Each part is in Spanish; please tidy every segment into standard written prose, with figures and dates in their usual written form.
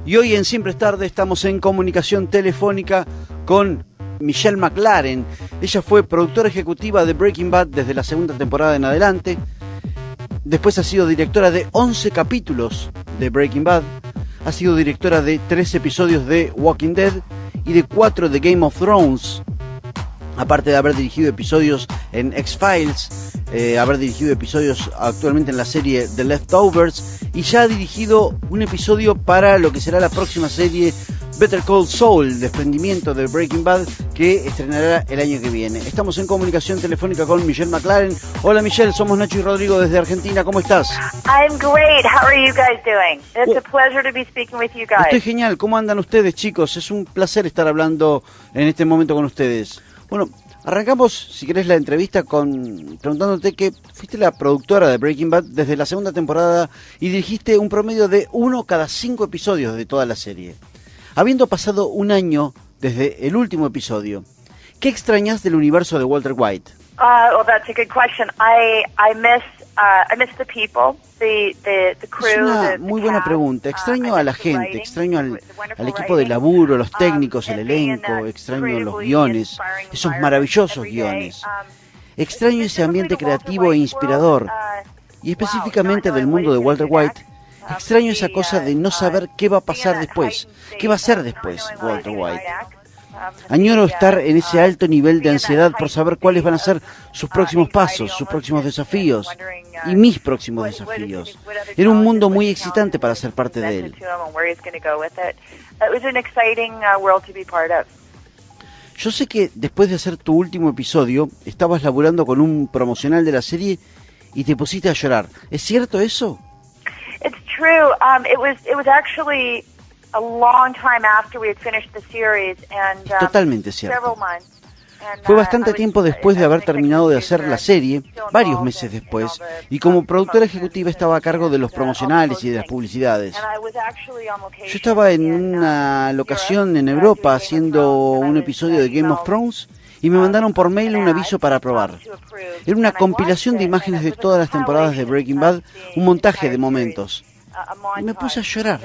Y hoy en Siempre es Tarde estamos en comunicación telefónica con Michelle MacLaren. Ella fue productora ejecutiva de Breaking Bad desde la segunda temporada en adelante. Después ha sido directora de 11 capítulos de Breaking Bad. Ha sido directora de 3 episodios de Walking Dead y de 4 de Game of Thrones. Aparte de haber dirigido episodios en X-Files, haber dirigido episodios actualmente en la serie The Leftovers, y ya ha dirigido un episodio para lo que será la próxima serie Better Call Saul, desprendimiento de Breaking Bad, que estrenará el año que viene. Estamos en comunicación telefónica con Michelle MacLaren. Hola Michelle, somos Nacho y Rodrigo desde Argentina, ¿cómo estás? I'm great. How are you guys doing? It's a pleasure to be speaking with you guys. Estoy genial, ¿cómo andan ustedes, chicos? Es un placer estar hablando en este momento con ustedes. Bueno, arrancamos, si querés, la entrevista preguntándote que fuiste la productora de Breaking Bad desde la segunda temporada y dirigiste un promedio de 1 cada 5 episodios de toda la serie. Habiendo pasado un año desde el último episodio, ¿qué extrañas del universo de Walter White? Well, that's a good question. I miss the people, the crew. Es una muy buena pregunta. Extraño a la gente, extraño al equipo de laburo, los técnicos, el elenco, extraño los guiones, esos maravillosos guiones. Extraño ese ambiente creativo e inspirador, y específicamente del mundo de Walter White. Extraño esa cosa de no saber qué va a pasar después, qué va a hacer después Walter White. Añoro estar en ese alto nivel de ansiedad por saber cuáles van a ser sus próximos pasos, sus próximos desafíos y mis próximos desafíos. Era un mundo muy excitante para ser parte de él. Yo sé que después de hacer tu último episodio, estabas laburando con un promocional de la serie y te pusiste a llorar. ¿Es cierto eso? It's true. It was actually a long time after we had finished the series, and totalmente cierto. several months. Fue bastante tiempo después de haber terminado de hacer la serie, varios meses después, y como productora ejecutiva estaba a cargo de los promocionales y de las publicidades. Yo estaba en una locación en Europa haciendo un episodio de Game of Thrones y me mandaron por mail un aviso para aprobar. Era una compilación de imágenes de todas las temporadas de Breaking Bad, un montaje de momentos. Y me puse a llorar.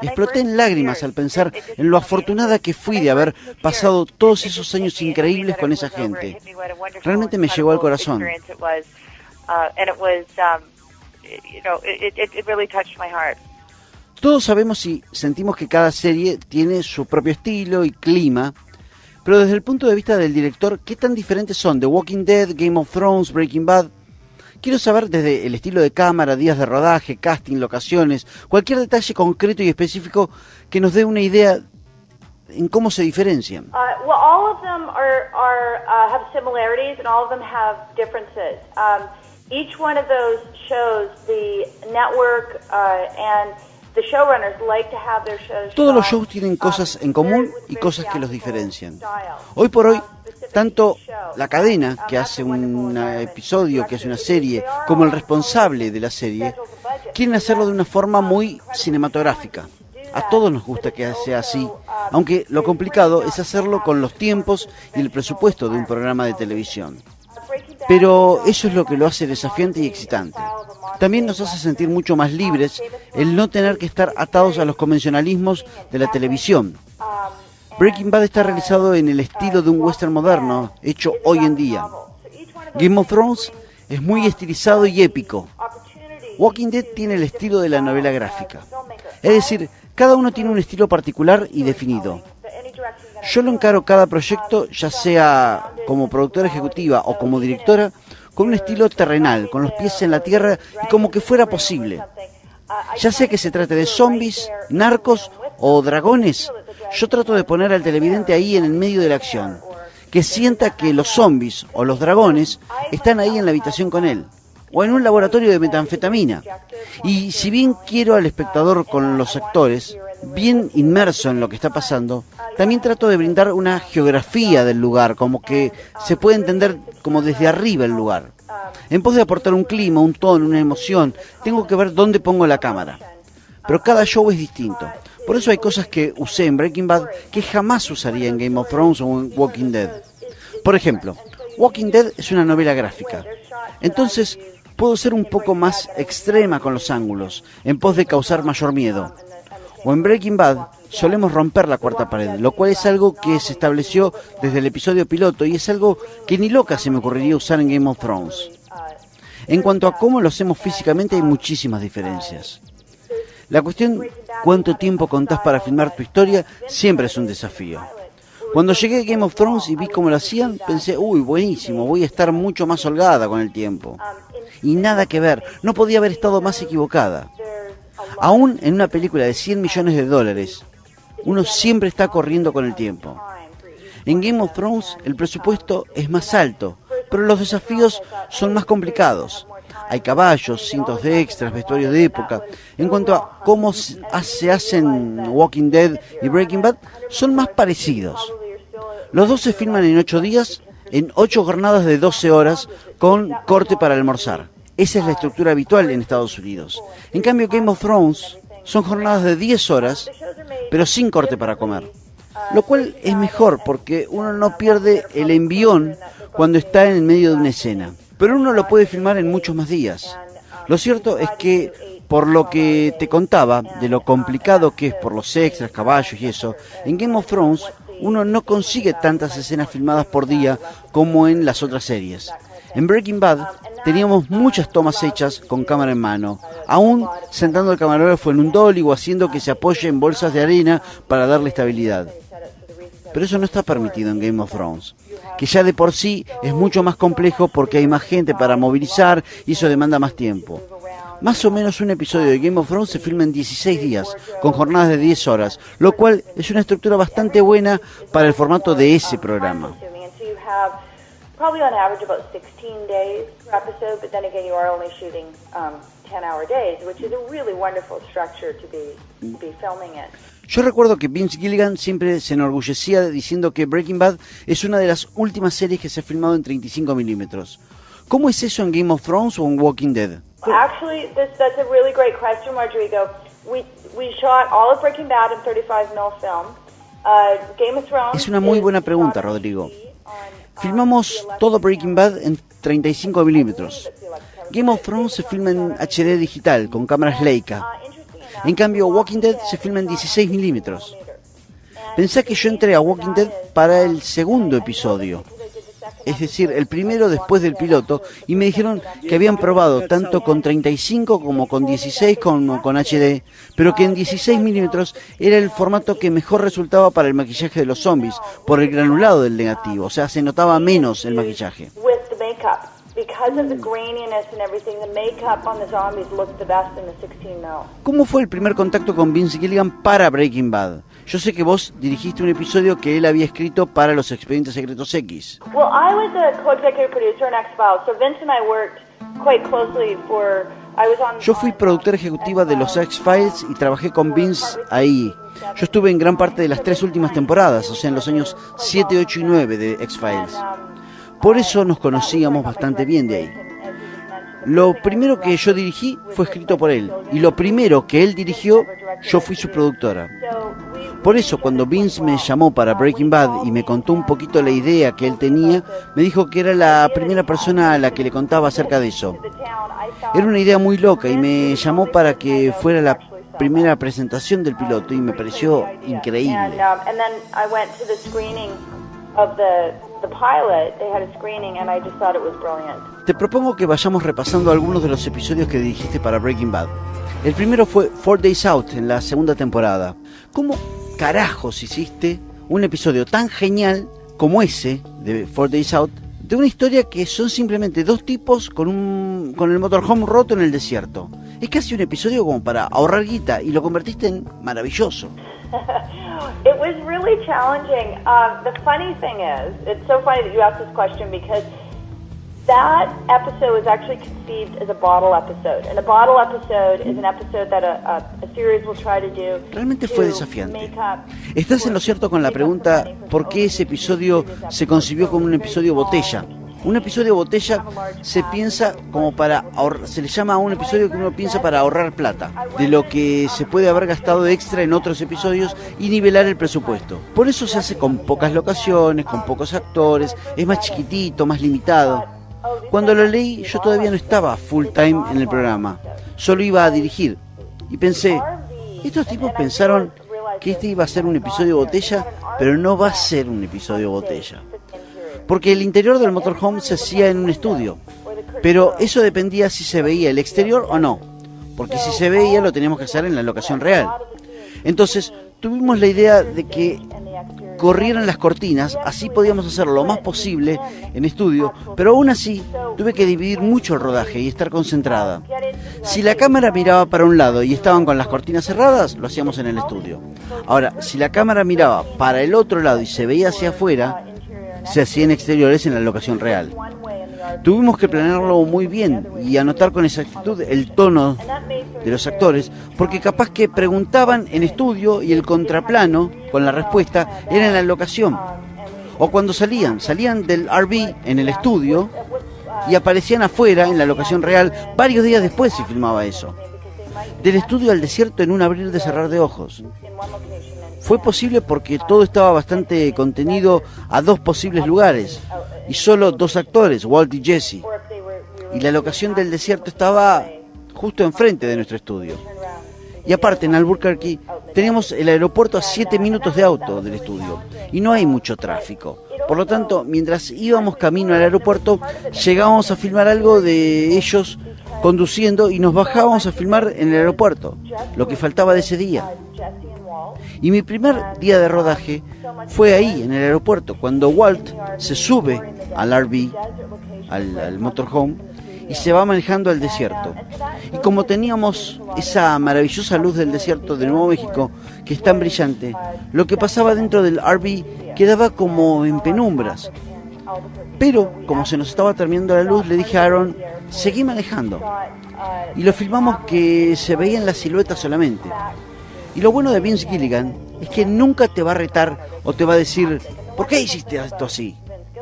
Exploté en lágrimas al pensar en lo afortunada que fui de haber pasado todos esos años increíbles con esa gente. Realmente me llegó al corazón. Todos sabemos y sentimos que cada serie tiene su propio estilo y clima, pero desde el punto de vista del director, ¿qué tan diferentes son The Walking Dead, Game of Thrones, Breaking Bad? Quiero saber desde el estilo de cámara, días de rodaje, casting, locaciones, cualquier detalle concreto y específico que nos dé una idea en cómo se diferencian. Well, all of them have similarities and all of them have differences. Each one of those shows, the network and the showrunners like to have their shows. Todos los shows tienen cosas en común y cosas que los diferencian. Hoy por hoy, tanto la cadena que hace un episodio, que hace una serie, como el responsable de la serie, quieren hacerlo de una forma muy cinematográfica. A todos nos gusta que sea así, aunque lo complicado es hacerlo con los tiempos y el presupuesto de un programa de televisión. Pero eso es lo que lo hace desafiante y excitante. También nos hace sentir mucho más libres el no tener que estar atados a los convencionalismos de la televisión. Breaking Bad está realizado en el estilo de un western moderno, hecho hoy en día. Game of Thrones es muy estilizado y épico. Walking Dead tiene el estilo de la novela gráfica. Es decir, cada uno tiene un estilo particular y definido. Yo lo encaro cada proyecto, ya sea como productora ejecutiva o como directora, con un estilo terrenal, con los pies en la tierra y como que fuera posible. Ya sea que se trate de zombies, narcos o dragones, yo trato de poner al televidente ahí en el medio de la acción, que sienta que los zombies o los dragones están ahí en la habitación con él, o en un laboratorio de metanfetamina. Y si bien quiero al espectador con los actores, bien inmerso en lo que está pasando, también trato de brindar una geografía del lugar, como que se puede entender como desde arriba el lugar. En pos de aportar un clima, un tono, una emoción, tengo que ver dónde pongo la cámara. Pero cada show es distinto. Por eso hay cosas que usé en Breaking Bad que jamás usaría en Game of Thrones o en Walking Dead. Por ejemplo, Walking Dead es una novela gráfica. Entonces, puedo ser un poco más extrema con los ángulos, en pos de causar mayor miedo. o en Breaking Bad, solemos romper la cuarta pared, lo cual es algo que se estableció desde el episodio piloto y es algo que ni loca se me ocurriría usar en Game of Thrones. En cuanto a cómo lo hacemos físicamente hay muchísimas diferencias. La cuestión, cuánto tiempo contás para filmar tu historia, siempre es un desafío. Cuando llegué a Game of Thrones y vi cómo lo hacían, pensé, uy, buenísimo, voy a estar mucho más holgada con el tiempo. Y nada que ver, no podía haber estado más equivocada. Aún en una película de $100 millones, uno siempre está corriendo con el tiempo. En Game of Thrones el presupuesto es más alto, pero los desafíos son más complicados. Hay caballos, cintos de extras, vestuarios de época. En cuanto a cómo se hacen Walking Dead y Breaking Bad, son más parecidos. Los dos se filman en 8 días, en 8 jornadas de 12 horas, con corte para almorzar. Esa es la estructura habitual en Estados Unidos. En cambio, Game of Thrones son jornadas de 10 horas, pero sin corte para comer. Lo cual es mejor porque uno no pierde el envión cuando está en medio de una escena. Pero uno lo puede filmar en muchos más días. Lo cierto es que, por lo que te contaba, de lo complicado que es por los extras, caballos y eso, en Game of Thrones uno no consigue tantas escenas filmadas por día como en las otras series. En Breaking Bad teníamos muchas tomas hechas con cámara en mano, aún sentando al camarógrafo en un dolly o haciendo que se apoye en bolsas de arena para darle estabilidad. Pero eso no está permitido en Game of Thrones, que ya de por sí es mucho más complejo porque hay más gente para movilizar y eso demanda más tiempo. Más o menos un episodio de Game of Thrones se filma en 16 días, con jornadas de 10 horas, lo cual es una estructura bastante buena para el formato de ese programa. Probably on average about 16 days per episode, but then again you are only shooting 10-hour days, which is a really wonderful structure to be filming in. Yo recuerdo que Vince Gilligan siempre se enorgullecía diciendo que Breaking Bad es una de las últimas series que se ha filmado en 35 milímetros. ¿Cómo es eso en Game of Thrones o en Walking Dead? Actually, that's a really great question, Rodrigo. We shot all of Breaking Bad in 35mm film. Game of Thrones es una muy buena pregunta, Rodrigo. Filmamos todo Breaking Bad en 35 milímetros. Game of Thrones se filma en HD digital, con cámaras Leica. En cambio, Walking Dead se filma en 16 milímetros. Pensá que yo entré a Walking Dead para el segundo episodio, es decir, el primero después del piloto, y me dijeron que habían probado tanto con 35 como con 16 como con HD, pero que en 16 milímetros era el formato que mejor resultaba para el maquillaje de los zombies, por el granulado del negativo, o sea, se notaba menos el maquillaje. ¿Cómo fue el primer contacto con Vince Gilligan para Breaking Bad? Yo sé que vos dirigiste un episodio que él había escrito para los Expedientes Secretos X. Well, I was a co-executive producer on X-Files, so Vince and I worked quite closely for... Yo fui productora ejecutiva de los X-Files y trabajé con Vince ahí. Yo estuve en gran parte de las 3 últimas temporadas, o sea, en los años 7, 8 y 9 de X-Files. Por eso nos conocíamos bastante bien de ahí. Lo primero que yo dirigí fue escrito por él, y lo primero que él dirigió, yo fui su productora. Por eso, cuando Vince me llamó para Breaking Bad y me contó un poquito la idea que él tenía, me dijo que era la primera persona a la que le contaba acerca de eso. Era una idea muy loca y me llamó para que fuera la primera presentación del piloto y me pareció increíble. Te propongo que vayamos repasando algunos de los episodios que dirigiste para Breaking Bad. El primero fue 4 Days Out en la segunda temporada. ¿Cómo carajos hiciste un episodio tan genial como ese de 4 Days Out de una historia que son simplemente 2 tipos con el motorhome roto en el desierto? Es casi un episodio como para ahorrar guita y lo convertiste en maravilloso. It was really challenging. The funny thing is, it's so funny that you asked this question because that episode was actually conceived as a bottle episode. And a bottle episode is an episode that a series will try to do. Realmente fue desafiante. Estás en lo cierto con la pregunta ¿por qué ese episodio se concibió como un episodio botella? Un episodio botella se piensa como para se le llama a un episodio que uno piensa para ahorrar plata, de lo que se puede haber gastado de extra en otros episodios y nivelar el presupuesto. Por eso se hace con pocas locaciones, con pocos actores, es más chiquitito, más limitado. Cuando lo leí yo todavía no estaba full time en el programa, solo iba a dirigir y pensé, Estos tipos pensaron que este iba a ser un episodio botella, pero no va a ser un episodio botella. Porque el interior del motorhome se hacía en un estudio, pero eso dependía si se veía el exterior o no, porque si se veía lo teníamos que hacer en la locación real. Entonces tuvimos la idea de que corrieran las cortinas, así podíamos hacer lo más posible en estudio, pero aún así tuve que dividir mucho el rodaje y estar concentrada. Si la cámara miraba para un lado y estaban con las cortinas cerradas, lo hacíamos en el estudio. Ahora, si la cámara miraba para el otro lado y se veía hacia afuera, se hacía en exteriores en la locación real. Tuvimos que planearlo muy bien y anotar con exactitud el tono de los actores, porque capaz que preguntaban en estudio y el contraplano con la respuesta era en la locación. O cuando salían del RV en el estudio y aparecían afuera en la locación real varios días después se filmaba eso. Del estudio al desierto en un abrir y cerrar de ojos. Fue posible porque todo estaba bastante contenido a 2 posibles lugares y solo 2 actores, Walt y Jesse. Y la locación del desierto estaba justo enfrente de nuestro estudio. Y aparte, en Albuquerque teníamos el aeropuerto a 7 minutos de auto del estudio y no hay mucho tráfico. Por lo tanto, mientras íbamos camino al aeropuerto, llegábamos a filmar algo de ellos conduciendo y nos bajábamos a filmar en el aeropuerto, lo que faltaba de ese día. Y mi primer día de rodaje fue ahí, en el aeropuerto, cuando Walt se sube al RV, al motorhome, y se va manejando al desierto. Y como teníamos esa maravillosa luz del desierto de Nuevo México, que es tan brillante, lo que pasaba dentro del RV quedaba como en penumbras. Pero, como se nos estaba terminando la luz, le dije a Aaron, seguí manejando. Y lo filmamos que se veían las siluetas solamente. Y lo bueno de Vince Gilligan es que nunca te va a retar o te va a decir, ¿por qué hiciste esto así?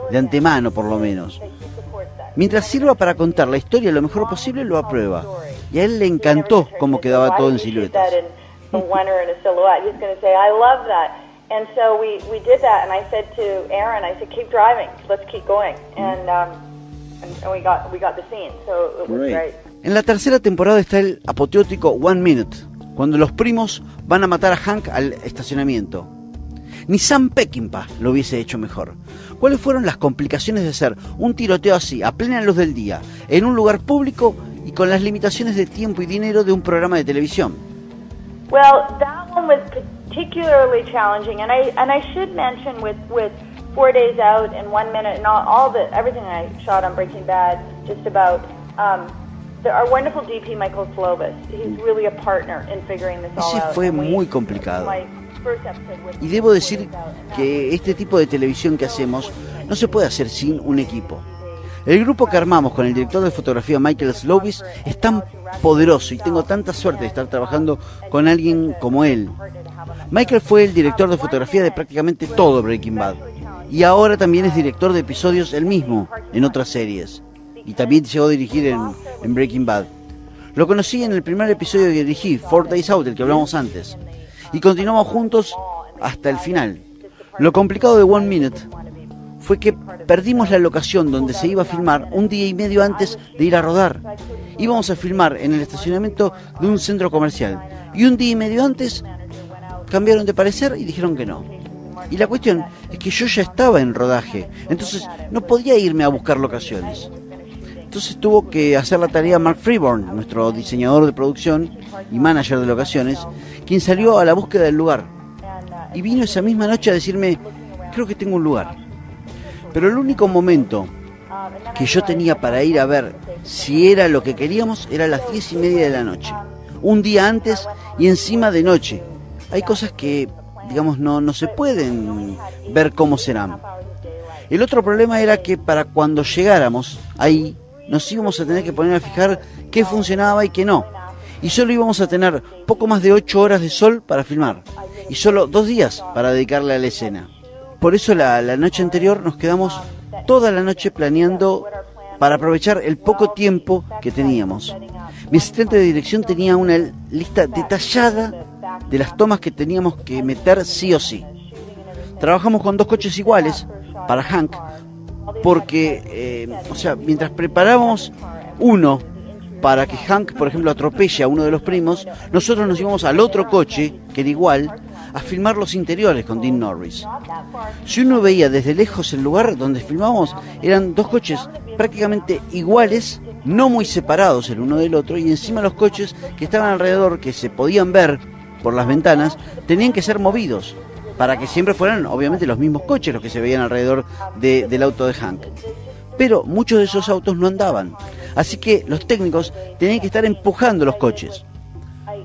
De antemano, por lo menos. Mientras sirva para contar la historia lo mejor posible, lo aprueba. Y a él le encantó cómo quedaba todo en siluetas. En la tercera temporada está el apoteótico One Minute, cuando los primos van a matar a Hank al estacionamiento. Ni Sam Peckinpah lo hubiese hecho mejor. ¿Cuáles fueron las complicaciones de hacer un tiroteo así, a plena luz del día, en un lugar público y con las limitaciones de tiempo y dinero de un programa de televisión? Well, that one was particularly challenging, and I should mention with 4 days out and 1 minute and everything I shot on Breaking Bad, just about. Our wonderful DP Michael Slovis, he's really a partner in figuring this all out. Ese fue muy complicado. Y debo decir que este tipo de televisión que hacemos no se puede hacer sin un equipo. El grupo que armamos con el director de fotografía Michael Slovis es tan poderoso y tengo tanta suerte de estar trabajando con alguien como él. Michael fue el director de fotografía de prácticamente todo Breaking Bad y ahora también es director de episodios él mismo en otras series. Y también llegó a dirigir en Breaking Bad. Lo conocí en el primer episodio que dirigí, 4 Days Out, el que hablamos antes. Y continuamos juntos hasta el final. Lo complicado de One Minute fue que perdimos la locación donde se iba a filmar un día y medio antes de ir a rodar. Íbamos a filmar en el estacionamiento de un centro comercial. Y un día y medio antes cambiaron de parecer y dijeron que no. Y la cuestión es que yo ya estaba en rodaje, entonces no podía irme a buscar locaciones. Entonces tuvo que hacer la tarea Mark Freeborn, nuestro diseñador de producción y manager de locaciones, quien salió a la búsqueda del lugar. Y vino esa misma noche a decirme, creo que tengo un lugar. Pero el único momento que yo tenía para ir a ver si era lo que queríamos era a las 10:30 de la noche. Un día antes y encima de noche. Hay cosas que, digamos, no se pueden ver cómo serán. El otro problema era que para cuando llegáramos ahí, nos íbamos a tener que poner a fijar qué funcionaba y qué no. Y solo íbamos a tener poco más de 8 horas de sol para filmar. Y solo 2 días para dedicarle a la escena. Por eso la noche anterior nos quedamos toda la noche planeando para aprovechar el poco tiempo que teníamos. Mi asistente de dirección tenía una lista detallada de las tomas que teníamos que meter sí o sí. Trabajamos con 2 coches iguales para Hank, porque, mientras preparábamos uno para que Hank, por ejemplo, atropelle a uno de los primos, nosotros nos íbamos al otro coche, que era igual, a filmar los interiores con Dean Norris. Si uno veía desde lejos el lugar donde filmábamos, eran dos coches prácticamente iguales, no muy separados el uno del otro, y encima los coches que estaban alrededor, que se podían ver por las ventanas, tenían que ser movidos, para que siempre fueran, obviamente, los mismos coches los que se veían alrededor del auto de Hank. Pero muchos de esos autos no andaban, así que los técnicos tenían que estar empujando los coches.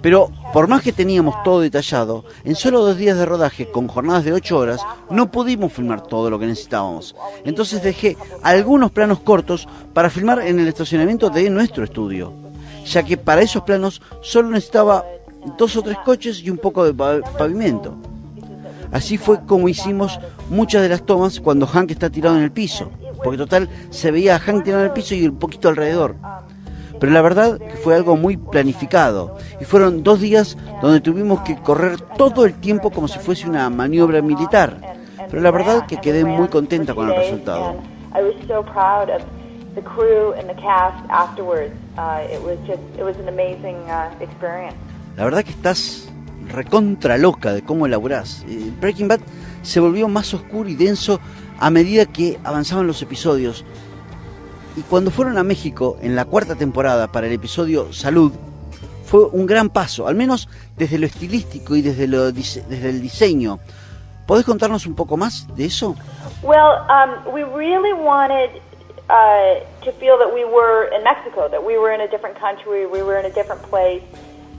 Pero por más que teníamos todo detallado, en solo 2 días de rodaje con jornadas de 8 horas, no pudimos filmar todo lo que necesitábamos. Entonces dejé algunos planos cortos para filmar en el estacionamiento de nuestro estudio, ya que para esos planos solo necesitaba 2 o 3 coches y un poco de pavimento. Así fue como hicimos muchas de las tomas cuando Hank está tirado en el piso, porque total se veía a Hank tirado en el piso y un poquito alrededor. Pero la verdad que fue algo muy planificado y fueron 2 días donde tuvimos que correr todo el tiempo como si fuese una maniobra militar. Pero la verdad que quedé muy contenta con el resultado. La verdad que estás recontra loca de cómo elaborás. Breaking Bad se volvió más oscuro y denso a medida que avanzaban los episodios. Y cuando fueron a México en la 4ª temporada para el episodio Salud, fue un gran paso, al menos desde lo estilístico y desde el diseño. ¿Podés contarnos un poco más de eso? Well, we really wanted to feel that we were in Mexico, that we were in a different country, we were in a different place,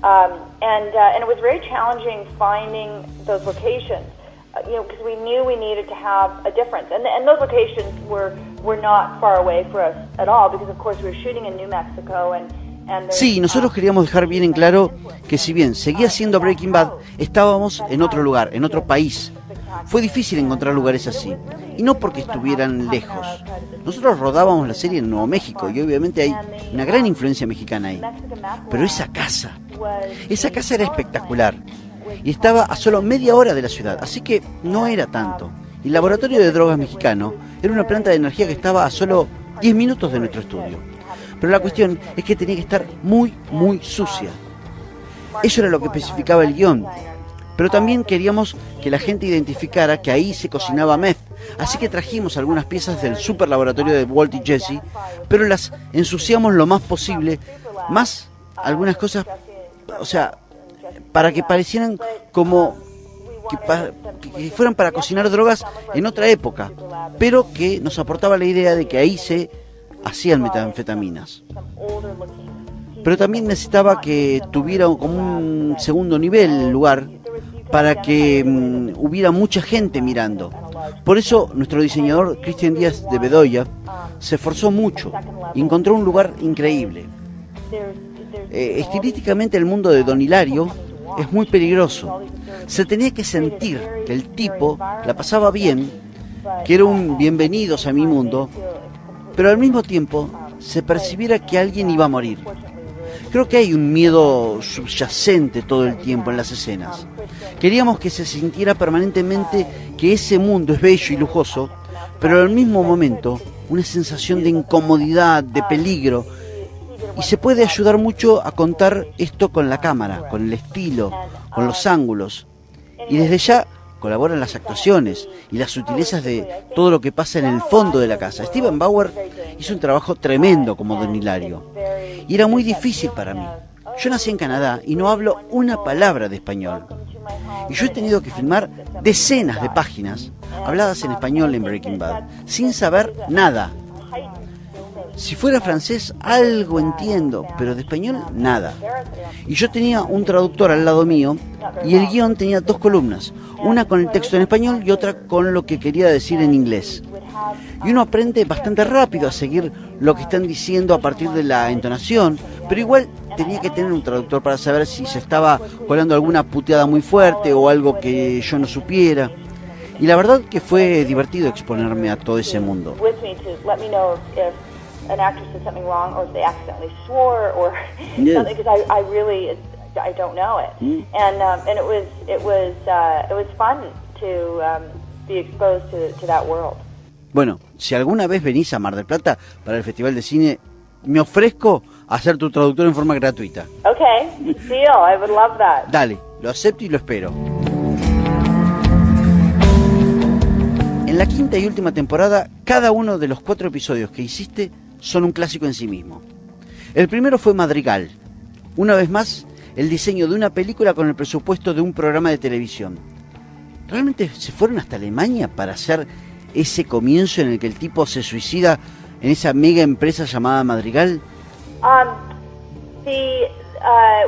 and it was very challenging finding those locations. Because we knew we needed to have a difference, and those locations were not far away for us at all, because of course we were shooting in New Mexico and Sí, nosotros queríamos dejar bien en claro que si bien seguía siendo Breaking Bad, estábamos en otro lugar, en otro país. Fue difícil encontrar lugares así, y no porque estuvieran lejos. Nosotros rodábamos la serie en Nuevo México, y obviamente hay una gran influencia mexicana ahí. Pero esa casa era espectacular. Y estaba a solo media hora de la ciudad, así que no era tanto. Y el laboratorio de drogas mexicano era una planta de energía que estaba a solo 10 minutos de nuestro estudio. Pero la cuestión es que tenía que estar muy, muy sucia. Eso era lo que especificaba el guión. Pero también queríamos que la gente identificara que ahí se cocinaba meth. Así que trajimos algunas piezas del super laboratorio de Walt y Jesse, pero las ensuciamos lo más posible, más algunas cosas, o sea, para que parecieran como que fueran para cocinar drogas en otra época, pero que nos aportaba la idea de que ahí se hacían metanfetaminas. Pero también necesitaba que tuviera como un segundo nivel el lugar para que hubiera mucha gente mirando. Por eso nuestro diseñador Cristian Díaz de Bedoya se esforzó mucho y encontró un lugar increíble. Estilísticamente el mundo de Don Hilario es muy peligroso. Se tenía que sentir que el tipo la pasaba bien, que era un bienvenidos a mi mundo, pero al mismo tiempo se percibiera que alguien iba a morir. Creo que hay un miedo subyacente todo el tiempo en las escenas. Queríamos que se sintiera permanentemente que ese mundo es bello y lujoso, pero al mismo momento una sensación de incomodidad, de peligro. Y se puede ayudar mucho a contar esto con la cámara, con el estilo, con los ángulos. Y desde ya colaboran las actuaciones y las sutilezas de todo lo que pasa en el fondo de la casa. Steven Bauer hizo un trabajo tremendo como Don Hilario. Y era muy difícil para mí. Yo nací en Canadá y no hablo una palabra de español. Y yo he tenido que filmar decenas de páginas habladas en español en Breaking Bad, sin saber nada. Si fuera francés, algo entiendo, pero de español, nada. Y yo tenía un traductor al lado mío, y el guión tenía 2 columnas, una con el texto en español y otra con lo que quería decir en inglés. Y uno aprende bastante rápido a seguir lo que están diciendo a partir de la entonación, pero igual tenía que tener un traductor para saber si se estaba colando alguna puteada muy fuerte o algo que yo no supiera. Y la verdad que fue divertido exponerme a todo ese mundo. An actress did something wrong, or if they accidentally swore, or something, because I really don't know it, and it was fun to be exposed to that world. Bueno, si alguna vez venís a Mar del Plata para el Festival de Cine, me ofrezco a ser tu traductor en forma gratuita. Okay, deal. I would love that. Dale, lo acepto y lo espero. En la quinta y última temporada, cada uno de los 4 episodios que hiciste son un clásico en sí mismo. El primero fue Madrigal. Una vez más, el diseño de una película con el presupuesto de un programa de televisión. ¿Realmente se fueron hasta Alemania para hacer ese comienzo en el que el tipo se suicida en esa mega empresa llamada Madrigal?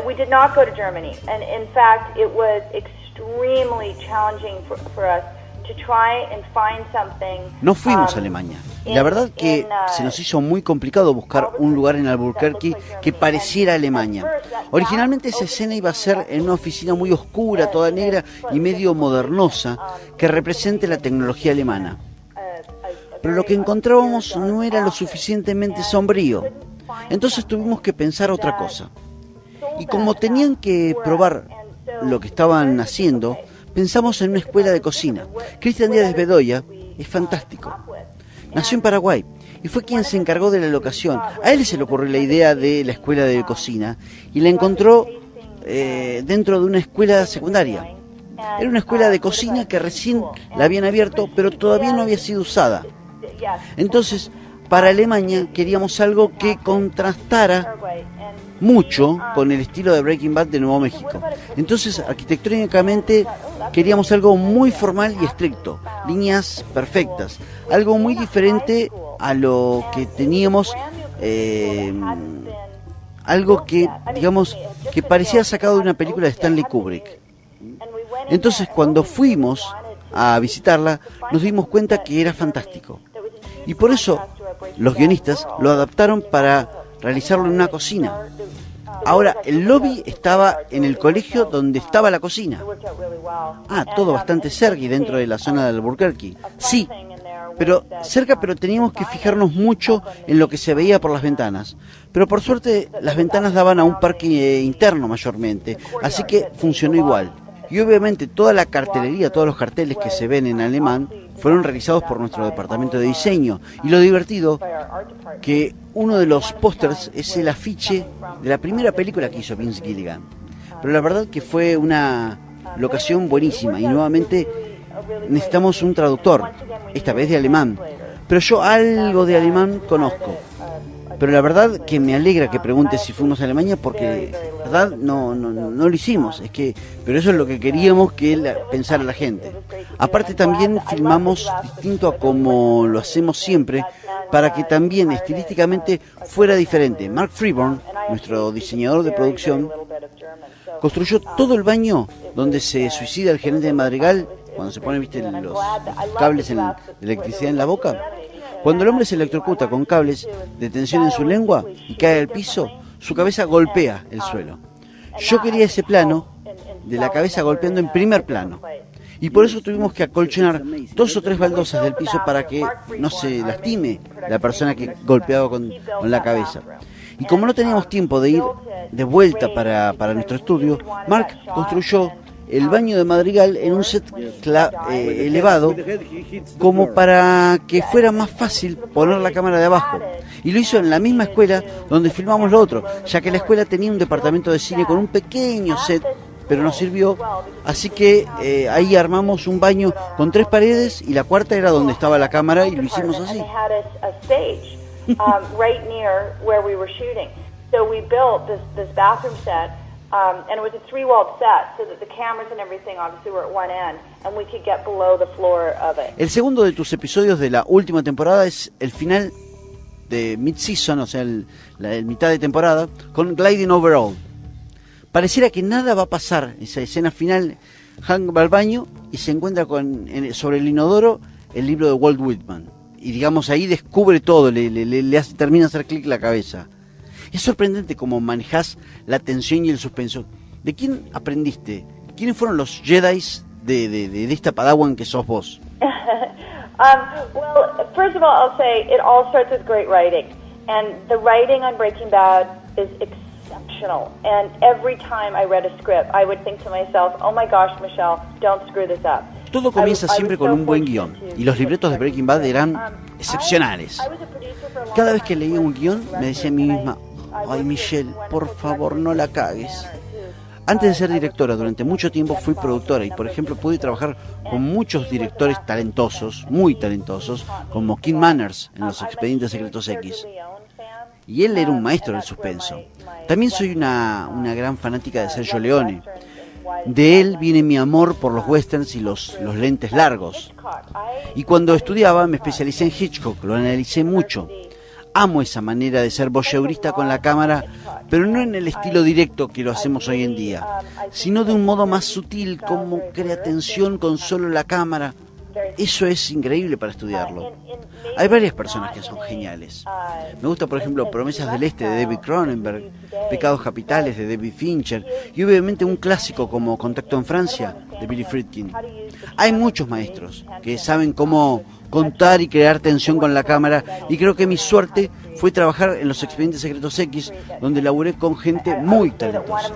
We did not go to Germany, and in fact, it was extremely challenging for us to try and find something. No fuimos a Alemania. La verdad que se nos hizo muy complicado buscar un lugar en Albuquerque que pareciera Alemania. Originalmente esa escena iba a ser en una oficina muy oscura, toda negra y medio modernosa, que represente la tecnología alemana. Pero lo que encontrábamos no era lo suficientemente sombrío. Entonces tuvimos que pensar otra cosa. Y como tenían que probar lo que estaban haciendo, pensamos en una escuela de cocina. Cristian Díaz Bedoya es fantástico. Nació en Paraguay y fue quien se encargó de la locación. A él se le ocurrió la idea de la escuela de cocina y la encontró dentro de una escuela secundaria. Era una escuela de cocina que recién la habían abierto, pero todavía no había sido usada. Entonces, para Alemania queríamos algo que contrastara mucho con el estilo de Breaking Bad de Nuevo México. Entonces, arquitectónicamente queríamos algo muy formal y estricto, líneas perfectas, algo muy diferente a lo que teníamos, algo que, digamos, que parecía sacado de una película de Stanley Kubrick. Entonces, cuando fuimos a visitarla, nos dimos cuenta que era fantástico. Y por eso, los guionistas lo adaptaron para realizarlo en una cocina. Ahora, el lobby estaba en el colegio donde estaba la cocina. Todo bastante cerca y dentro de la zona de Albuquerque. Sí, pero cerca, pero teníamos que fijarnos mucho en lo que se veía por las ventanas. Pero por suerte, las ventanas daban a un parque interno mayormente, así que funcionó igual. Y obviamente toda la cartelería, todos los carteles que se ven en alemán fueron realizados por nuestro departamento de diseño. Y lo divertido, que uno de los pósters es el afiche de la primera película que hizo Vince Gilligan. Pero la verdad que fue una locación buenísima y nuevamente necesitamos un traductor, esta vez de alemán. Pero yo algo de alemán conozco. Pero la verdad que me alegra que preguntes si fuimos a Alemania, porque la verdad no lo hicimos. Pero eso es lo que queríamos que pensara la gente. Aparte también filmamos distinto a como lo hacemos siempre, para que también estilísticamente fuera diferente. Mark Freeborn, nuestro diseñador de producción, construyó todo el baño donde se suicida el gerente de Madrigal, cuando se pone, viste, los cables de electricidad en la boca. Cuando el hombre se electrocuta con cables de tensión en su lengua y cae al piso, su cabeza golpea el suelo. Yo quería ese plano de la cabeza golpeando en primer plano. Y por eso tuvimos que acolchonar 2 o 3 baldosas del piso para que no se lastime la persona que golpeaba con la cabeza. Y como no teníamos tiempo de ir de vuelta para nuestro estudio, Mark construyó el baño de Madrigal en un set elevado, como para que fuera más fácil poner la cámara de abajo. Y lo hizo en la misma escuela donde filmamos lo otro, ya que la escuela tenía un departamento de cine con un pequeño set, pero nos sirvió. Así que ahí armamos un baño con 3 paredes y la cuarta era donde estaba la cámara y lo hicimos así. And it was a 3-walled set, so that the cameras and everything obviously were at one end, and we could get below the floor of it. El segundo de tus episodios de la última temporada es el final de mid-season, o sea, el mitad de temporada, con Gliding Over All. Pareciera que nada va a pasar, esa escena final. Hank va al baño y se encuentra sobre el inodoro el libro de Walt Whitman. Y digamos, ahí descubre todo, termina de hacer clic la cabeza. Es sorprendente cómo manejás la tensión y el suspenso. ¿De quién aprendiste? ¿Quiénes fueron los Jedis de esta Padawan que sos vos? Well, first of all, I'll say it all starts with great writing. And the writing on Breaking Bad is exceptional. And every time I read a script, I would think to myself, oh my gosh, Michelle, don't screw this up. Todo comienza siempre con un buen guión. Y los libretos de Breaking Bad eran excepcionales. Cada vez que leía un guión, me decía a mí misma, Ay, Michelle, por favor, no la cagues. Antes de ser directora, durante mucho tiempo fui productora y, por ejemplo, pude trabajar con muchos directores talentosos, muy talentosos, como Kim Manners en Los Expedientes Secretos X. Y él era un maestro del suspenso. También soy una gran fanática de Sergio Leone. De él viene mi amor por los westerns y los lentes largos. Y cuando estudiaba me especialicé en Hitchcock, lo analicé mucho. Amo esa manera de ser voyeurista con la cámara, pero no en el estilo directo que lo hacemos hoy en día, sino de un modo más sutil, como crea tensión con solo la cámara. Eso es increíble para estudiarlo. Hay varias personas que son geniales. Me gusta, por ejemplo, Promesas del Este de David Cronenberg, Pecados Capitales de David Fincher y obviamente un clásico como Contacto en Francia de Billy Friedkin. Hay muchos maestros que saben cómo contar y crear tensión con la cámara y creo que mi suerte fue trabajar en Los Expedientes Secretos X, donde laburé con gente muy talentosa.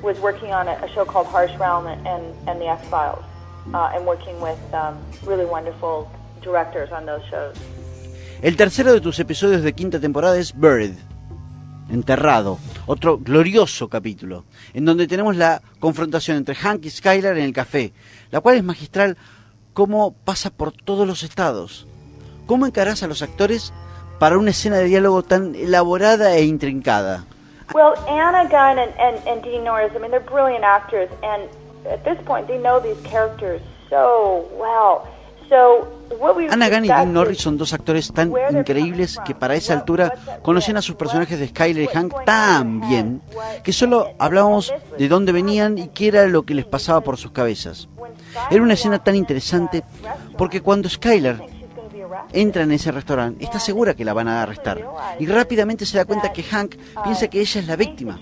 Was working on a show called Harsh Realm and the X-Files, and working with really wonderful directors on those shows. El tercero de tus episodios de quinta temporada es Buried, Enterrado, otro glorioso capítulo, en donde tenemos la confrontación entre Hank y Skylar en el café, la cual es magistral, cómo pasa por todos los estados. ¿Cómo encarás a los actores para una escena de diálogo tan elaborada e intrincada? Well, Anna Gunn and Dean Norris, I mean, they're brilliant actors, and at this point, they know these characters so well. So, what we Anna Gunn y Dean Norris son dos actores tan increíbles que para esa altura conocían a sus personajes de Skyler y Hank tan bien que solo hablábamos de dónde venían y qué era lo que les pasaba por sus cabezas. Era una escena tan interesante porque cuando Skyler entra en ese restaurante, está segura que la van a arrestar y rápidamente se da cuenta que Hank piensa que ella es la víctima.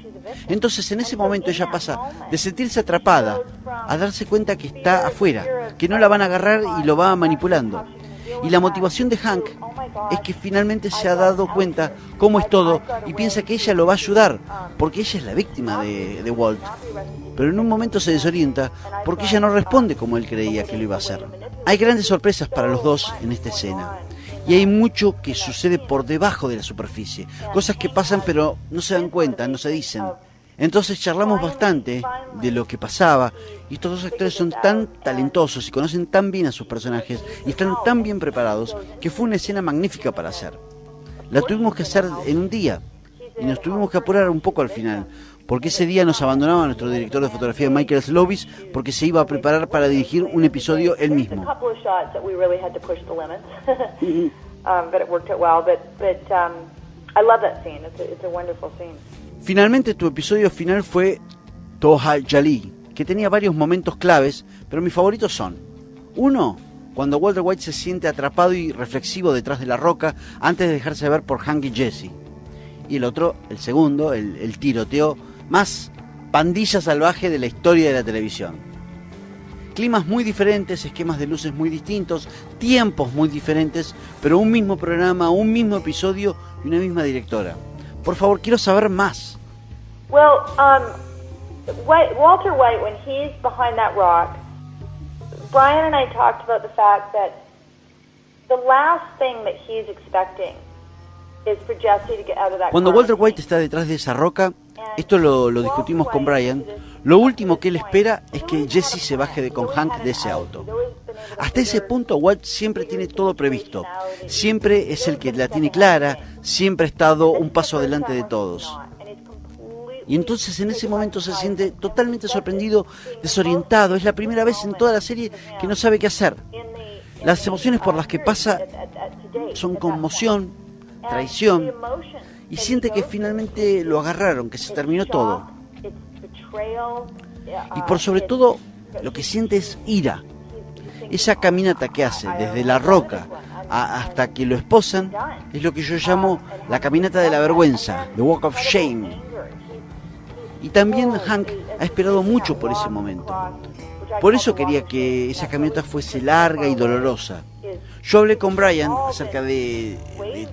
Entonces en ese momento ella pasa de sentirse atrapada a darse cuenta que está afuera, que no la van a agarrar y lo va manipulando. Y la motivación de Hank es que finalmente se ha dado cuenta cómo es todo y piensa que ella lo va a ayudar porque ella es la víctima de Walt. Pero en un momento se desorienta porque ella no responde como él creía que lo iba a hacer. Hay grandes sorpresas para los dos en esta escena. Y hay mucho que sucede por debajo de la superficie. Cosas que pasan pero no se dan cuenta, no se dicen. Entonces charlamos bastante de lo que pasaba. Y estos dos actores son tan talentosos y conocen tan bien a sus personajes y están tan bien preparados que fue una escena magnífica para hacer. La tuvimos que hacer en un día y nos tuvimos que apurar un poco al final, porque ese día nos abandonaba nuestro director de fotografía Michael Slovis porque se iba a preparar para dirigir un episodio él mismo. Finalmente tu episodio final fue Toha Jali, que tenía varios momentos claves, pero mis favoritos son: uno, cuando Walter White se siente atrapado y reflexivo detrás de la roca antes de dejarse ver por Hank y Jesse. Y el otro, el segundo, el tiroteo más pandilla salvaje de la historia de la televisión. Climas muy diferentes, esquemas de luces muy distintos, tiempos muy diferentes, pero un mismo programa, un mismo episodio y una misma directora. Por favor, quiero saber más. Well, Walter White, when he's behind that rock, Brian and I talked about the fact that the last thing that he's expecting is for Jesse to get out of that. Cuando Walter White está detrás de esa roca, esto lo discutimos con Brian, lo último que él espera es que Jesse se baje con Hank de ese auto. Hasta ese punto White siempre tiene todo previsto, siempre es el que la tiene clara, siempre ha estado un paso adelante de todos. Y entonces en ese momento se siente totalmente sorprendido, desorientado. Es la primera vez en toda la serie que no sabe qué hacer. Las emociones por las que pasa son conmoción, traición, y siente que finalmente lo agarraron, que se terminó todo. Y por sobre todo, lo que siente es ira. Esa caminata que hace desde la roca hasta que lo esposan es lo que yo llamo la caminata de la vergüenza, the walk of shame. Y también Hank ha esperado mucho por ese momento. Por eso quería que esa caminata fuese larga y dolorosa. Yo hablé con Brian acerca de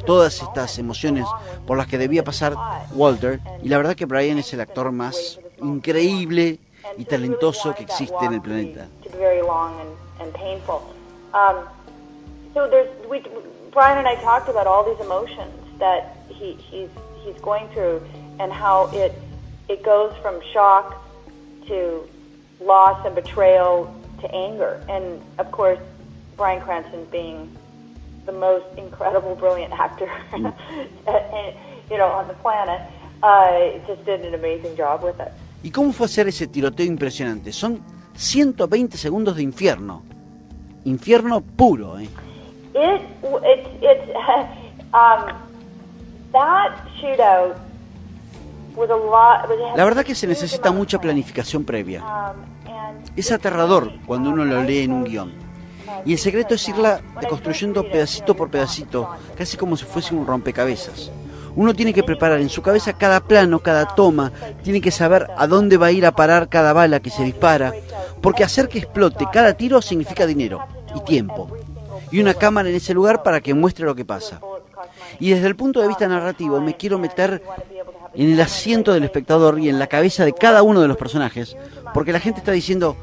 todas estas emociones por las que debía pasar Walter, y la verdad que Brian es el actor más increíble y talentoso que existe en el planeta. Brian and I talked about all these emotions that he's going through and how it goes from shock to loss and betrayal to anger. And of course, Bryan Cranston being the most incredible, brilliant actor, on the planet, just did an amazing job with it. ¿Y cómo fue hacer ese tiroteo impresionante? Son 120 segundos de infierno. Infierno puro, ¿eh? That shootout was a lot. La verdad que se necesita mucha planificación previa. Es aterrador cuando uno lo lee en un guión. Y el secreto es irla deconstruyendo pedacito por pedacito, casi como si fuese un rompecabezas. Uno tiene que preparar en su cabeza cada plano, cada toma, tiene que saber a dónde va a ir a parar cada bala que se dispara, porque hacer que explote cada tiro significa dinero y tiempo, y una cámara en ese lugar para que muestre lo que pasa. Y desde el punto de vista narrativo me quiero meter en el asiento del espectador y en la cabeza de cada uno de los personajes, porque la gente está diciendo,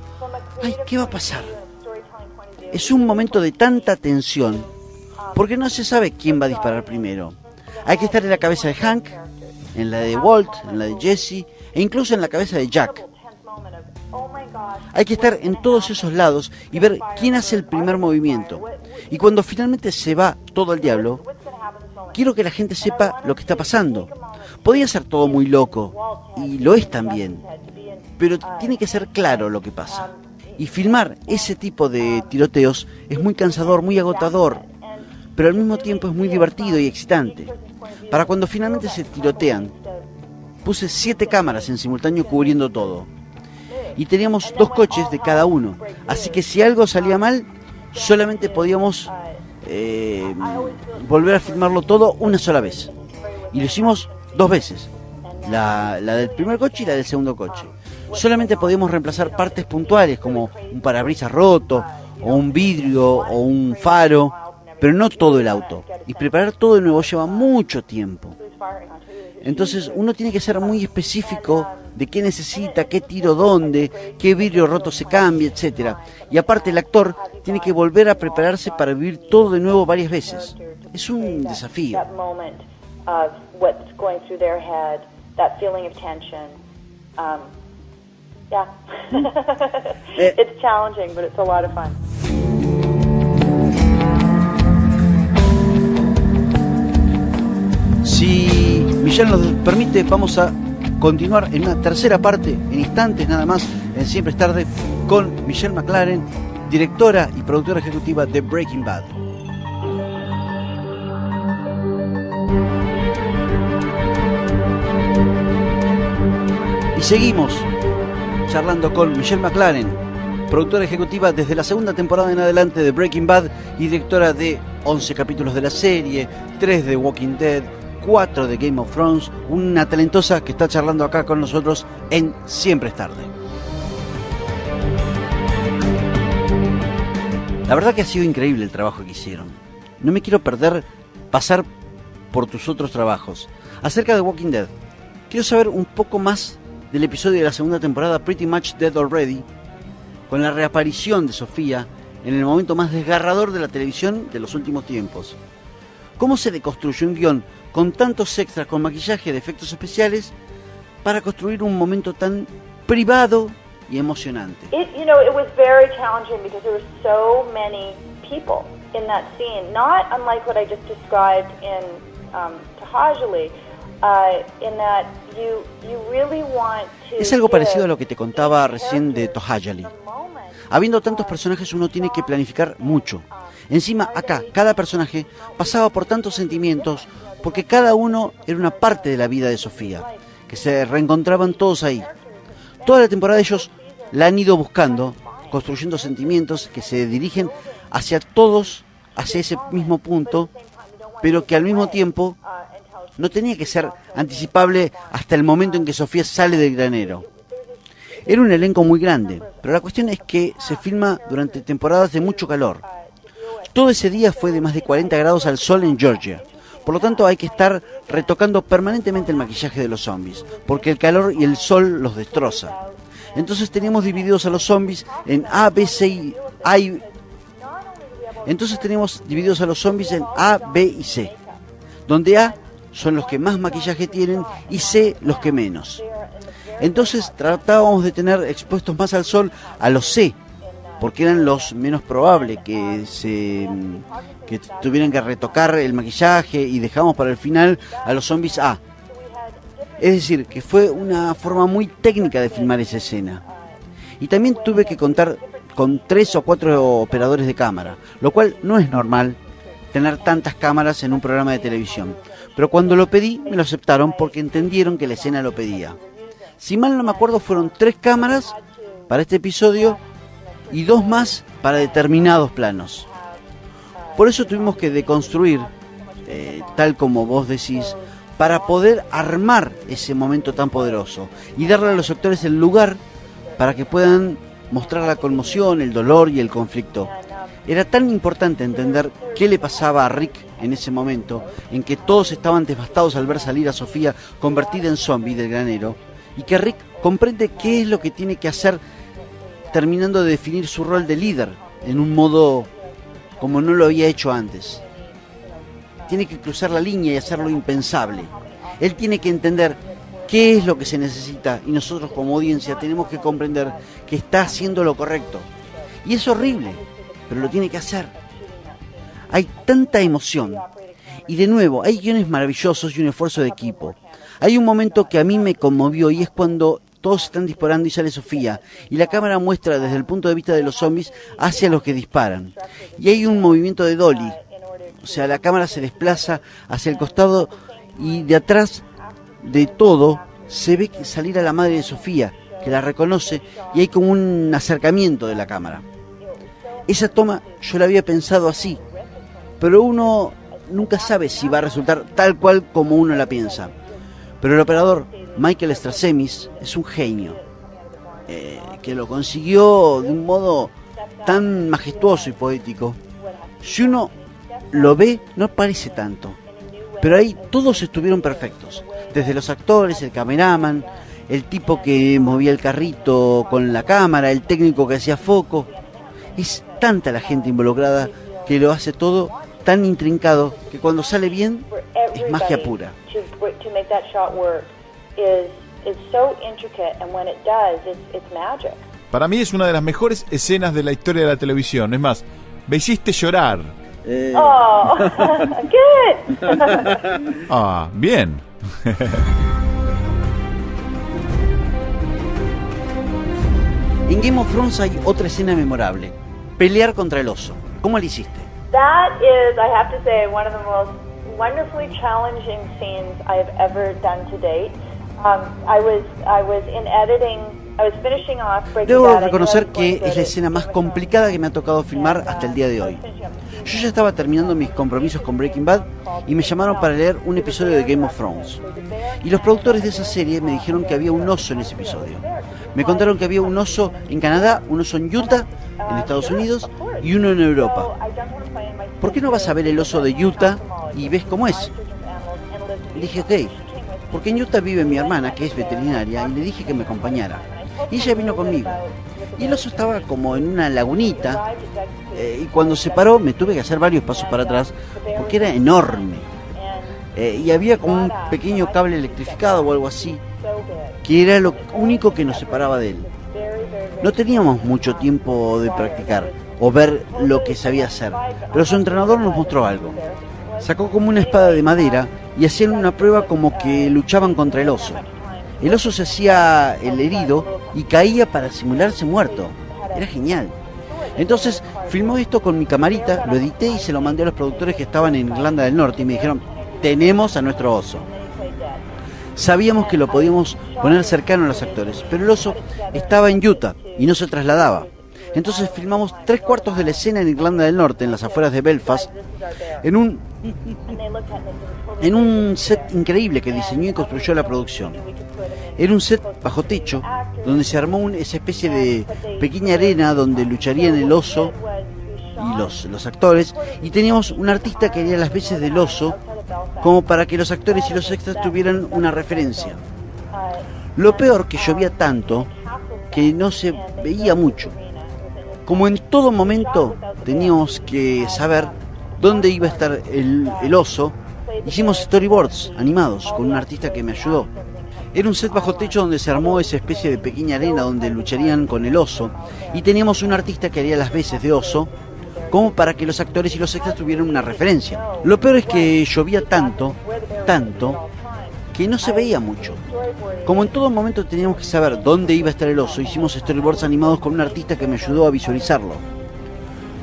ay, ¿qué va a pasar? Es un momento de tanta tensión, porque no se sabe quién va a disparar primero. Hay que estar en la cabeza de Hank, en la de Walt, en la de Jesse, e incluso en la cabeza de Jack. Hay que estar en todos esos lados y ver quién hace el primer movimiento. Y cuando finalmente se va todo al diablo, quiero que la gente sepa lo que está pasando. Podría ser todo muy loco, y lo es también, pero tiene que ser claro lo que pasa. Y filmar ese tipo de tiroteos es muy cansador, muy agotador, pero al mismo tiempo es muy divertido y excitante. Para cuando finalmente se tirotean, puse 7 cámaras en simultáneo cubriendo todo. Y teníamos 2 coches de cada uno, así que si algo salía mal, solamente podíamos volver a filmarlo todo una sola vez. Y lo hicimos 2 veces, la del primer coche y la del segundo coche. Solamente podíamos reemplazar partes puntuales como un parabrisas roto, o un vidrio, o un faro, pero no todo el auto. Y preparar todo de nuevo lleva mucho tiempo. Entonces uno tiene que ser muy específico de qué necesita, qué tiro dónde, qué vidrio roto se cambia, etcétera. Y aparte el actor tiene que volver a prepararse para vivir todo de nuevo varias veces. Es un desafío. It's challenging, but it's a lot of fun. Si Michelle nos permite, vamos a continuar en una tercera parte, en instantes nada más, en Siempre es Tarde, con Michelle MacLaren, directora y productora ejecutiva de Breaking Bad. Y seguimos charlando con Michelle MacLaren, productora ejecutiva desde la segunda temporada en adelante de Breaking Bad y directora de 11 capítulos de la serie, 3 de Walking Dead, 4 de Game of Thrones, una talentosa que está charlando acá con nosotros en Siempre es Tarde. La verdad que ha sido increíble el trabajo que hicieron. No me quiero perder pasar por tus otros trabajos. Acerca de Walking Dead, quiero saber un poco más del episodio de la segunda temporada, Pretty Much Dead Already, con la reaparición de Sofía en el momento más desgarrador de la televisión de los últimos tiempos. ¿Cómo se deconstruyó un guión con tantos extras, con maquillaje de efectos especiales, para construir un momento tan privado y emocionante? It was very challenging because there were so many people in that scene, not unlike what I just described in Tahajali, in that you really want to. Es algo parecido a lo que te contaba recién de Tahajali. Habiendo tantos personajes, uno tiene que planificar mucho. Encima, acá, cada personaje pasaba por tantos sentimientos, porque cada uno era una parte de la vida de Sofía, que se reencontraban todos ahí. Toda la temporada ellos la han ido buscando, construyendo sentimientos que se dirigen hacia todos, hacia ese mismo punto, pero que al mismo tiempo no tenía que ser anticipable hasta el momento en que Sofía sale del granero. Era un elenco muy grande, pero la cuestión es que se filma durante temporadas de mucho calor. Todo ese día fue de más de 40 grados al sol en Georgia. Por lo tanto hay que estar retocando permanentemente el maquillaje de los zombies, porque el calor y el sol los destroza. Entonces teníamos divididos a los zombies en A, B, C y Entonces tenemos divididos a los zombies en A, B y C, donde A son los que más maquillaje tienen y C los que menos. Entonces tratábamos de tener expuestos más al sol a los C, porque eran los menos probables que tuvieran que retocar el maquillaje, y dejamos para el final a los zombies A. Es decir, que fue una forma muy técnica de filmar esa escena. Y también tuve que contar con 3 o 4 operadores de cámara, lo cual no es normal tener tantas cámaras en un programa de televisión. Pero cuando lo pedí, me lo aceptaron porque entendieron que la escena lo pedía. Si mal no me acuerdo, fueron 3 cámaras para este episodio y 2 más para determinados planos. Por eso tuvimos que deconstruir, tal como vos decís, para poder armar ese momento tan poderoso y darle a los actores el lugar para que puedan mostrar la conmoción, el dolor y el conflicto. Era tan importante entender qué le pasaba a Rick en ese momento, en que todos estaban devastados al ver salir a Sofía convertida en zombie del granero, y que Rick comprende qué es lo que tiene que hacer, terminando de definir su rol de líder en un modo como no lo había hecho antes. Tiene que cruzar la línea y hacer lo impensable. Él tiene que entender qué es lo que se necesita, y nosotros como audiencia tenemos que comprender que está haciendo lo correcto. Y es horrible, pero lo tiene que hacer. Hay tanta emoción. Y de nuevo, hay guiones maravillosos y un esfuerzo de equipo. Hay un momento que a mí me conmovió, y es cuando todos están disparando y sale Sofía, y la cámara muestra desde el punto de vista de los zombies hacia los que disparan. Y hay un movimiento de dolly, o sea, la cámara se desplaza hacia el costado, y de atrás de todo se ve salir a la madre de Sofía, que la reconoce, y hay como un acercamiento de la cámara. Esa toma yo la había pensado así, pero uno nunca sabe si va a resultar tal cual como uno la piensa. Pero el operador Michael Strazemis es un genio, que lo consiguió de un modo tan majestuoso y poético. Si uno lo ve, no parece tanto, pero ahí todos estuvieron perfectos, desde los actores, el cameraman, el tipo que movía el carrito con la cámara, el técnico que hacía foco. Es tanta la gente involucrada que lo hace todo tan intrincado que cuando sale bien es magia pura. Para mí es una de las mejores escenas de la historia de la televisión. Es más, me hiciste llorar. Oh, good. Ah, bien. En Game of Thrones hay otra escena memorable: pelear contra el oso. ¿Cómo lo hiciste? That is, I have to say, one of the most wonderfully challenging scenes I've ever done to date. I was in editing. I was finishing off Breaking Debo Bad. reconocer que es la escena más complicada que me ha tocado filmar hasta el día de hoy. Yo ya estaba terminando mis compromisos con Breaking Bad y me llamaron para leer un episodio de Game of Thrones. Y los productores de esa serie me dijeron que había un oso en ese episodio. Me contaron que había un oso en Canadá, un oso en Utah, en Estados Unidos, y uno en Europa. ¿Por qué no vas a ver el oso de Utah y ves cómo es? Le dije, ok, porque en Utah vive mi hermana, que es veterinaria, y le dije que me acompañara. Y ella vino conmigo. Y el oso estaba como en una lagunita, y cuando se paró me tuve que hacer varios pasos para atrás, porque era enorme. Y había como un pequeño cable electrificado o algo así, que era lo único que nos separaba de él. No teníamos mucho tiempo de practicar o ver lo que sabía hacer, pero su entrenador nos mostró algo. Sacó como una espada de madera y hacían una prueba como que luchaban contra el oso. El oso se hacía el herido y caía para simularse muerto. Era genial. Entonces filmó esto con mi camarita, lo edité y se lo mandé a los productores que estaban en Irlanda del Norte, y me dijeron, tenemos a nuestro oso. Sabíamos que lo podíamos poner cercano a los actores, pero el oso estaba en Utah y no se trasladaba. Entonces filmamos 3/4 de la escena en Irlanda del Norte, en las afueras de Belfast, en un set increíble que diseñó y construyó la producción. Era un set bajo techo, donde se armó esa especie de pequeña arena donde lucharían el oso y los actores, y teníamos un artista que haría las veces del oso, como para que los actores y los extras tuvieran una referencia. Lo peor, que llovía tanto que no se veía mucho. Como en todo momento teníamos que saber dónde iba a estar el oso, hicimos storyboards animados con un artista que me ayudó. Era un set bajo techo donde se armó esa especie de pequeña arena donde lucharían con el oso, y teníamos un artista que haría las veces de oso, como para que los actores y los extras tuvieran una referencia. Lo peor es que llovía tanto, que no se veía mucho. Como en todo momento teníamos que saber dónde iba a estar el oso, hicimos storyboards animados con un artista que me ayudó a visualizarlo.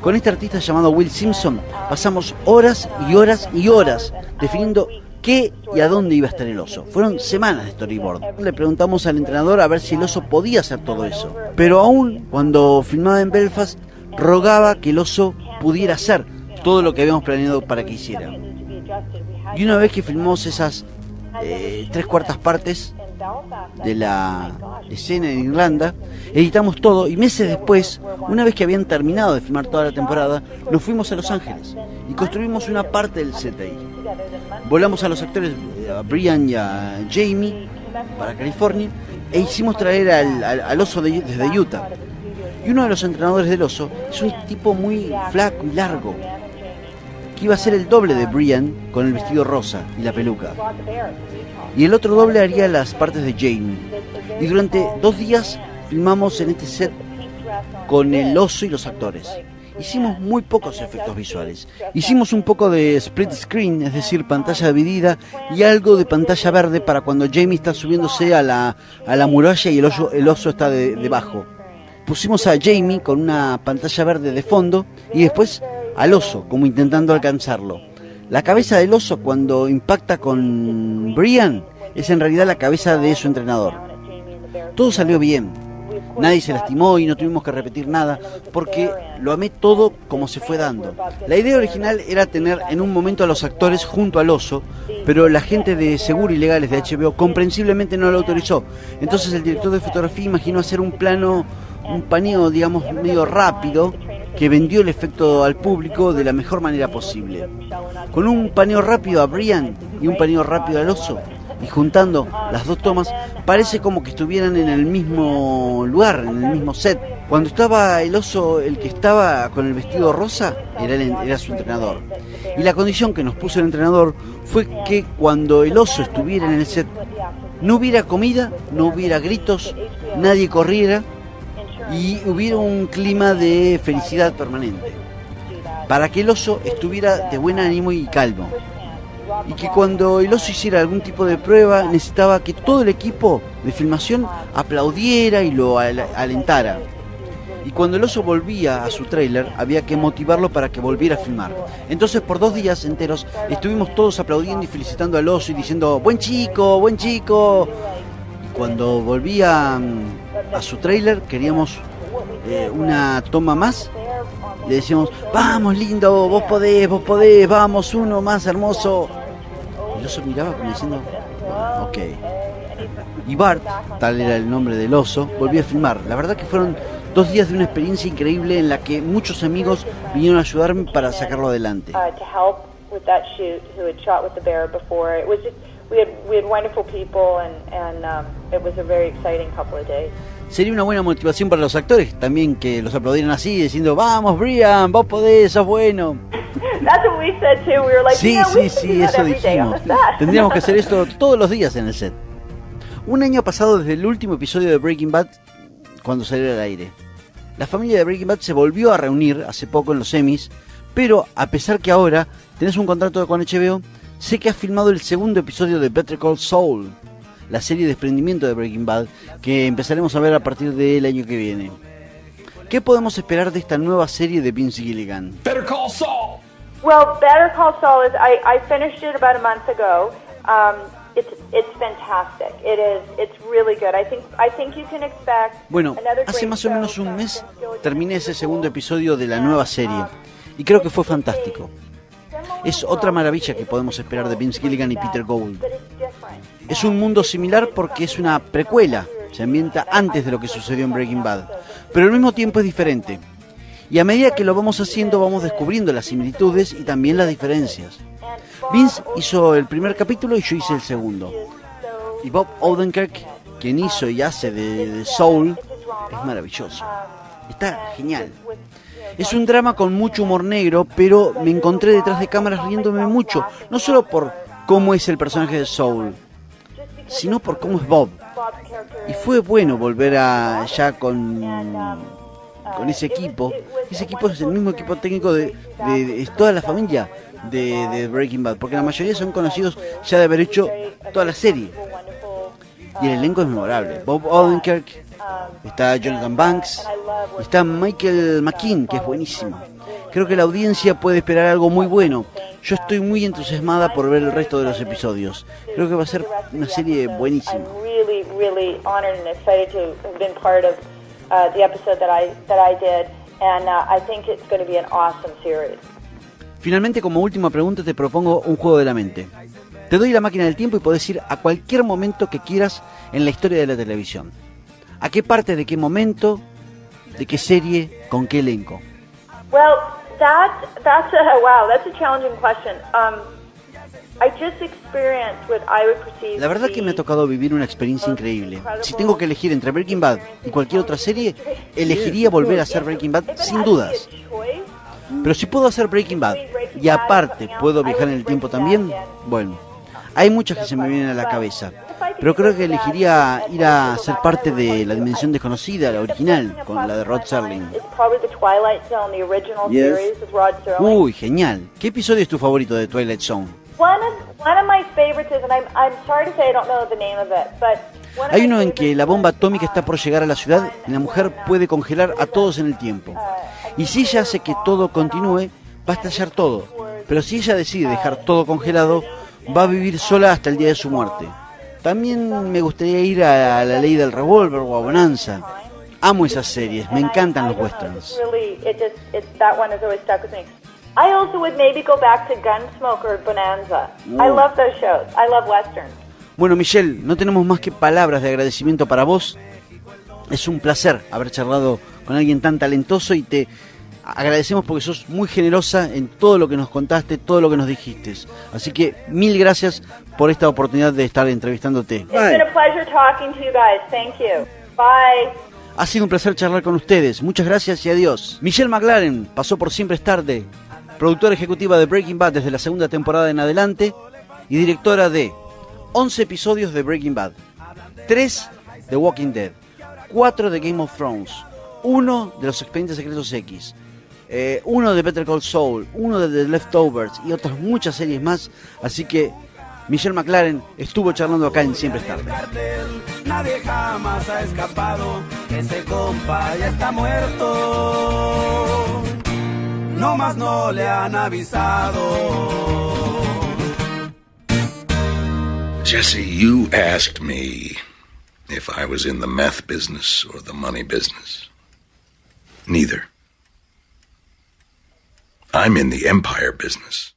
Con este artista llamado Will Simpson pasamos horas y horas y horas definiendo qué y a dónde iba a estar el oso. Fueron semanas de storyboard. Le preguntamos al entrenador a ver si el oso podía hacer todo eso. Pero aún cuando filmaba en Belfast, rogaba que el oso pudiera hacer todo lo que habíamos planeado para que hiciera. Y una vez que filmamos esas 3/4 partes de la escena en Irlanda, editamos todo y meses después, una vez que habían terminado de filmar toda la temporada, nos fuimos a Los Ángeles y construimos una parte del set ahí. Volamos a los actores, a Brian y a Jamie, para California, e hicimos traer al oso desde Utah. Y uno de los entrenadores del oso es un tipo muy flaco y largo, que iba a ser el doble de Brian con el vestido rosa y la peluca. Y el otro doble haría las partes de Jamie. Y durante 2 días filmamos en este set con el oso y los actores. Hicimos muy pocos efectos visuales. Hicimos un poco de split screen, es decir, pantalla dividida, y algo de pantalla verde para cuando Jamie está subiéndose a la muralla y el oso está debajo. Pusimos a Jamie con una pantalla verde de fondo y después al oso, como intentando alcanzarlo. La cabeza del oso, cuando impacta con Brian, es en realidad la cabeza de su entrenador. Todo salió bien. Nadie se lastimó y no tuvimos que repetir nada porque lo amé todo como se fue dando. La idea original era tener en un momento a los actores junto al oso, pero la gente de Seguro y Legales de HBO comprensiblemente no lo autorizó. Entonces el director de fotografía imaginó hacer un paneo, digamos, medio rápido, que vendió el efecto al público de la mejor manera posible. Con un paneo rápido a Brian y un paneo rápido al oso, y juntando las dos tomas, parece como que estuvieran en el mismo lugar, en el mismo set. Cuando estaba el oso, el que estaba con el vestido rosa, era su entrenador. Y la condición que nos puso el entrenador fue que cuando el oso estuviera en el set, no hubiera comida, no hubiera gritos, nadie corriera, y hubiera un clima de felicidad permanente, para que el oso estuviera de buen ánimo y calmo, y que cuando el oso hiciera algún tipo de prueba necesitaba que todo el equipo de filmación aplaudiera y lo alentara, y cuando el oso volvía a su tráiler había que motivarlo para que volviera a filmar. Entonces por 2 días enteros estuvimos todos aplaudiendo y felicitando al oso y diciendo buen chico, buen chico. Y cuando volvía a su tráiler queríamos una toma más, le decíamos vamos lindo, vos podés, vamos, uno más hermoso. Y el oso miraba como diciendo ok. Y Bart, tal era el nombre del oso, volvió a filmar. La verdad que fueron 2 días de una experiencia increíble en la que muchos amigos vinieron a ayudarme para sacarlo adelante. We had wonderful people and it was a very exciting couple of days. Sería una buena motivación para los actores también que los aplaudieran así, diciendo vamos Brian, vos podés, sos bueno. That's what we said too. We were like, sí, eso dijimos. Tendríamos que hacer esto todos los días en el set. Un año ha pasado desde el último episodio de Breaking Bad cuando salió al aire. La familia de Breaking Bad se volvió a reunir hace poco en los Emmys, pero a pesar que ahora tenés un contrato con HBO, sé que has filmado el segundo episodio de Better Call Saul, la serie de desprendimiento de Breaking Bad, que empezaremos a ver a partir del año que viene. ¿Qué podemos esperar de esta nueva serie de Vince Gilligan? Better Call Saul! Well, Better Call Saul is, I finished it about a month ago. It's fantastic. It's really good. I think you can expect. Bueno, hace más o menos un mes terminé ese segundo episodio de la nueva serie y creo que fue fantástico. Es otra maravilla que podemos esperar de Vince Gilligan y Peter Gould. Es un mundo similar porque es una precuela, se ambienta antes de lo que sucedió en Breaking Bad, pero al mismo tiempo es diferente. Y a medida que lo vamos haciendo vamos descubriendo las similitudes y también las diferencias. Vince hizo el primer capítulo y yo hice el segundo. Y Bob Odenkirk, quien hizo y hace de Saul, es maravilloso. Está genial. Es un drama con mucho humor negro, pero me encontré detrás de cámaras riéndome mucho, no solo por cómo es el personaje de Saul, sino por cómo es Bob. Y fue bueno volver ya con ese equipo. Ese equipo es el mismo equipo técnico de toda la familia de Breaking Bad, porque la mayoría son conocidos ya de haber hecho toda la serie. Y el elenco es memorable. Bob Odenkirk, está Jonathan Banks, está Michael McKean, que es buenísimo. Creo que la audiencia puede esperar algo muy bueno. Yo estoy muy entusiasmada por ver el resto de los episodios. Creo que va a ser una serie buenísima. Really honored and excited to have been part of the episode that I did, and I think it's going to be an awesome series. Finalmente, como última pregunta, te propongo un juego de la mente. Te doy la máquina del tiempo y podés ir a cualquier momento que quieras en la historia de la televisión. ¿A qué parte, de qué momento, de qué serie, con qué elenco? Well, that's a challenging question. I just experienced what I would perceive. La verdad que me ha tocado vivir una experiencia increíble. Si tengo que elegir entre Breaking Bad y cualquier otra serie, elegiría volver a hacer Breaking Bad sin dudas. Pero si puedo hacer Breaking Bad y aparte puedo viajar en el tiempo también, bueno, hay muchas que se me vienen a la cabeza. Pero creo que elegiría ir a ser parte de La Dimensión Desconocida, la original, con la de Rod Serling. Uy, genial. ¿Qué episodio es tu favorito de Twilight Zone? One of my favorites is, and I'm sorry to say I don't know the name of it, but hay uno en que la bomba atómica está por llegar a la ciudad y la mujer puede congelar a todos en el tiempo. Y si ella hace que todo continúe, va a estallar todo. Pero si ella decide dejar todo congelado, va a vivir sola hasta el día de su muerte. También me gustaría ir a La Ley del Revólver o a Bonanza. Amo esas series, me encantan los westerns. That one has always stuck with me. I also would maybe go back to Gunsmoke or Bonanza. I love those shows. I love westerns. Bueno, Michelle, no tenemos más que palabras de agradecimiento para vos. Es un placer haber charlado con alguien tan talentoso y te agradecemos porque sos muy generosa en todo lo que nos contaste, todo lo que nos dijiste. Así que mil gracias por esta oportunidad de estar entrevistándote. It's been a pleasure talking to you guys. Thank you. Bye. Ha sido un placer charlar con ustedes. Muchas gracias y adiós. Michelle MacLaren pasó por Siempre es Tarde, productora ejecutiva de Breaking Bad desde la segunda temporada en adelante y directora de 11 episodios de Breaking Bad, 3 de Walking Dead, 4 de Game of Thrones, 1 de Los Expedientes Secretos X, 1 de Better Call Saul, 1 de The Leftovers y otras muchas series más. Así que Michelle MacLaren estuvo charlando acá en Siempre es Tarde. Nadie jamás ha escapado, ese compa ya está muerto. No más no le han avisado. Jesse, you asked me if I was in the meth business or the money business. Neither. I'm in the empire business.